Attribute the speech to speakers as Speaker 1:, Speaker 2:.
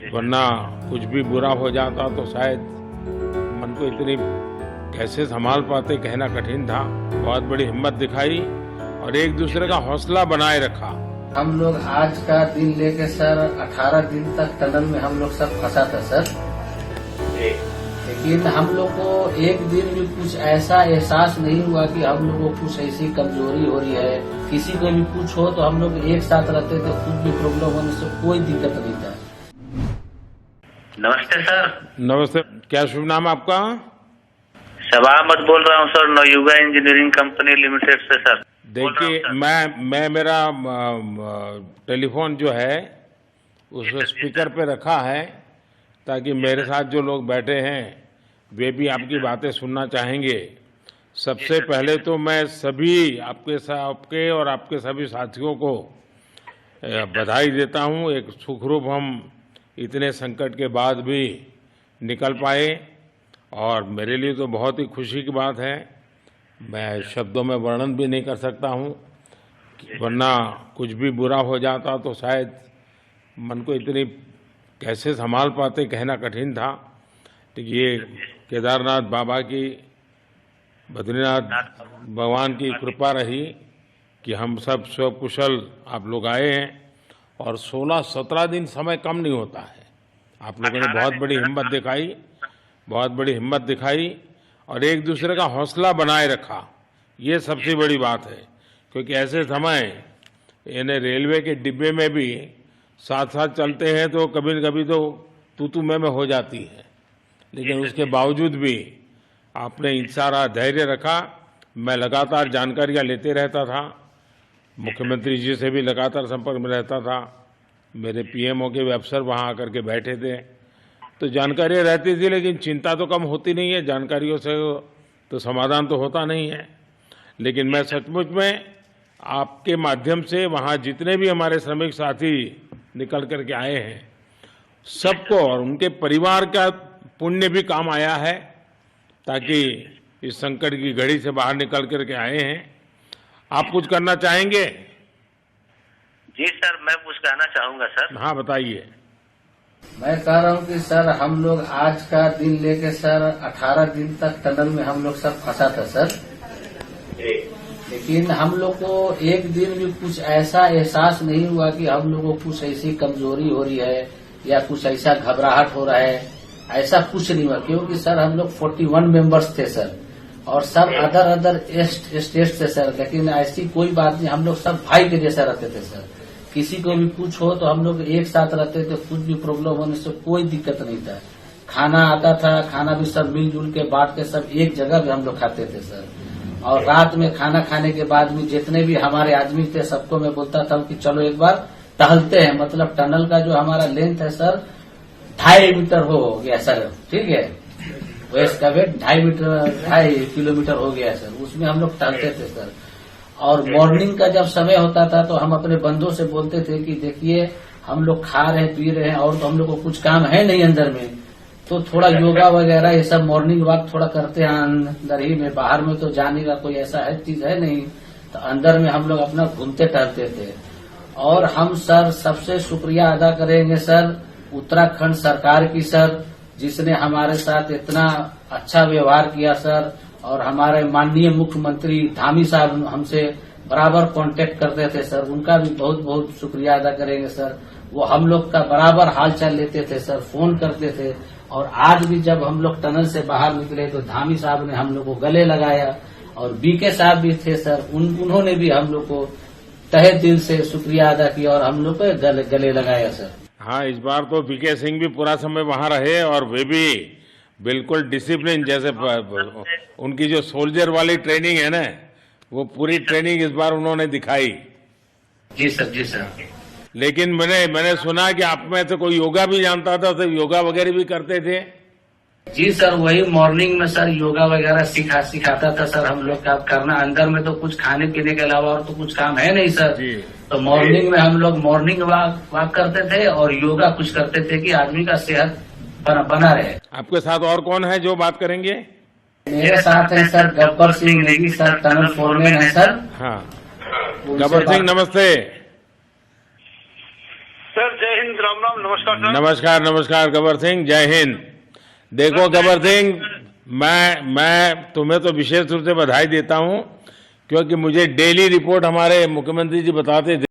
Speaker 1: वरना कुछ भी बुरा हो जाता तो शायद मन को इतनी कैसे संभाल पाते कहना कठिन था। बहुत बड़ी हिम्मत दिखाई और एक दूसरे का हौसला बनाए रखा।
Speaker 2: हम लोग आज का दिन लेके सर 18 दिन तक टनल में हम लोग सब फंसा था सर, लेकिन हम लोग को एक दिन भी कुछ ऐसा एहसास नहीं हुआ कि हम लोग को कुछ ऐसी कमजोरी हो रही है। किसी को भी कुछ हो तो हम लोग एक साथ रहते थे, कुछ भी प्रॉब्लम होने से कोई दिक्कत नहीं था।
Speaker 3: नमस्ते सर।
Speaker 1: नमस्ते, क्या शुभ नाम आपका?
Speaker 3: शबा अहमद बोल रहा हूँ sir, Navayuga engineering company limited से सर।
Speaker 1: देखिए, मैं मेरा टेलीफोन जो है उसको स्पीकर पे रखा है ताकि मेरे साथ जो लोग बैठे हैं वे भी आपकी बातें सुनना चाहेंगे। सबसे पहले तो मैं सभी आपके और आपके सभी साथियों को बधाई देता हूं। एक सुखरूप हम इतने संकट के बाद भी निकल पाए और मेरे लिए तो बहुत ही खुशी की बात है। मैं शब्दों में वर्णन भी नहीं कर सकता हूं, वरना कुछ भी बुरा हो जाता तो शायद मन को इतनी कैसे संभाल पाते कहना कठिन था। तो ये केदारनाथ बाबा की, बद्रीनाथ भगवान की कृपा रही कि हम सब स्वकुशल आप लोग आए हैं और 16-17 दिन समय कम नहीं होता है। आप लोगों ने बहुत बड़ी हिम्मत दिखाई और एक दूसरे का हौसला बनाए रखा। ये सबसे बड़ी बात है, क्योंकि ऐसे समय इन्हें रेलवे के डिब्बे में भी साथ साथ चलते हैं तो कभी न कभी तो तू मैं हो जाती है, लेकिन उसके बावजूद भी आपने सारा धैर्य रखा। मैं लगातार जानकारियां लेते रहता था, मुख्यमंत्री जी से भी लगातार संपर्क में रहता था, मेरे पीएमओ के भी अफसर वहां आकर के बैठे थे, तो जानकारियां रहती थी, लेकिन चिंता तो कम होती नहीं है। जानकारियों से तो समाधान तो होता नहीं है। लेकिन मैं सचमुच में आपके माध्यम से वहां जितने भी हमारे श्रमिक साथी निकल करके आए हैं सबको और उनके परिवार का पुण्य भी काम आया है, ताकि इस संकट की घड़ी से बाहर निकल करके आए हैं। आप कुछ करना चाहेंगे?
Speaker 3: जी सर, मैं कुछ कहना चाहूंगा सर।
Speaker 1: हाँ, बताइए।
Speaker 2: मैं कह रहा हूँ कि सर हम लोग आज का दिन लेके सर 18 दिन तक टनल में हम लोग सब फंसा था सर, लेकिन हम लोग को एक दिन भी कुछ ऐसा एहसास नहीं हुआ कि हम लोग को कुछ ऐसी कमजोरी हो रही है या कुछ ऐसा घबराहट हो रहा है। ऐसा कुछ नहीं हुआ, क्योंकि सर हम लोग 41 मेंबर्स थे सर, और सब अदर स्टेट से सर, लेकिन ऐसी कोई बात नहीं। हम लोग सब भाई के जैसा रहते थे सर। किसी को भी कुछ हो तो हम लोग एक साथ रहते थे, कुछ भी प्रॉब्लम होने से कोई दिक्कत नहीं था। खाना आता था, खाना भी सब मिलजुल के बांट के सब एक जगह भी हम लोग खाते थे सर। और रात में खाना खाने के बाद में जितने भी हमारे आदमी थे सबको मैं बोलता था कि चलो एक बार टहलते हैं। मतलब टनल का जो हमारा लेंथ है सर 2.5 मीटर हो गया सर, ठीक है, वेस्ट का वेट 2.5 किलोमीटर हो गया सर। उसमें हम लोग टहलते थे सर। और मॉर्निंग का जब समय होता था तो हम अपने बंदों से बोलते थे कि देखिए हम लोग खा रहे हैं, पी रहे हैं, और तो हम लोग को कुछ काम है नहीं अंदर में, तो थोड़ा योगा वगैरह ये सब मॉर्निंग वॉक थोड़ा करते हैं अंदर ही में। बाहर में तो जाने का कोई ऐसा है चीज है नहीं, तो अंदर में हम लोग अपना घूमते टहलते थे। और हम सर सबसे शुक्रिया अदा करेंगे सर उत्तराखंड सरकार की सर, जिसने हमारे साथ इतना अच्छा व्यवहार किया सर। और हमारे माननीय मुख्यमंत्री धामी साहब हमसे बराबर कांटेक्ट करते थे सर, उनका भी बहुत बहुत शुक्रिया अदा करेंगे सर। वो हम लोग का बराबर हालचाल लेते थे सर, फोन करते थे। और आज भी जब हम लोग टनल से बाहर निकले तो धामी साहब ने हम लोग को गले लगाया, और बीके साहब भी थे सर, उन्होंने भी हम लोग को तहे दिल से शुक्रिया अदा किया और हम लोग को गले लगाया सर।
Speaker 1: हाँ, इस बार तो बीके सिंह भी पूरा समय वहां रहे और वे भी बिल्कुल डिसिप्लिन, जैसे उनकी जो सोल्जर वाली ट्रेनिंग है ना, वो पूरी ट्रेनिंग इस बार उन्होंने दिखाई।
Speaker 3: जी सर, जी सर।
Speaker 1: लेकिन मैंने सुना कि आप में से कोई योगा भी जानता था, तो योगा वगैरह भी करते थे?
Speaker 2: जी सर, वही मॉर्निंग में सर योगा वगैरह सिखाता था सर हम लोग का करना। अंदर में तो कुछ खाने पीने के अलावा और तो कुछ काम है नहीं सर
Speaker 1: जी।
Speaker 2: तो मॉर्निंग में हम लोग मॉर्निंग वॉक करते थे और योगा कुछ करते थे कि आदमी का सेहत बना रहे।
Speaker 1: आपके साथ और कौन है जो बात करेंगे?
Speaker 2: मेरे साथ है sir Gabbar Singh Negi sir, tunnel foreman है सर।
Speaker 1: हाँ, गब्बर सिंह नमस्ते।
Speaker 4: सर जय हिंद, राम राम। साहब, नमस्कार सर।
Speaker 1: नमस्कार नमस्कार गबर सिंह, जय हिंद। देखो गबर सिंह, मैं तुम्हें तो विशेष रूप से बधाई देता हूं, क्योंकि मुझे डेली रिपोर्ट हमारे मुख्यमंत्री जी बताते थे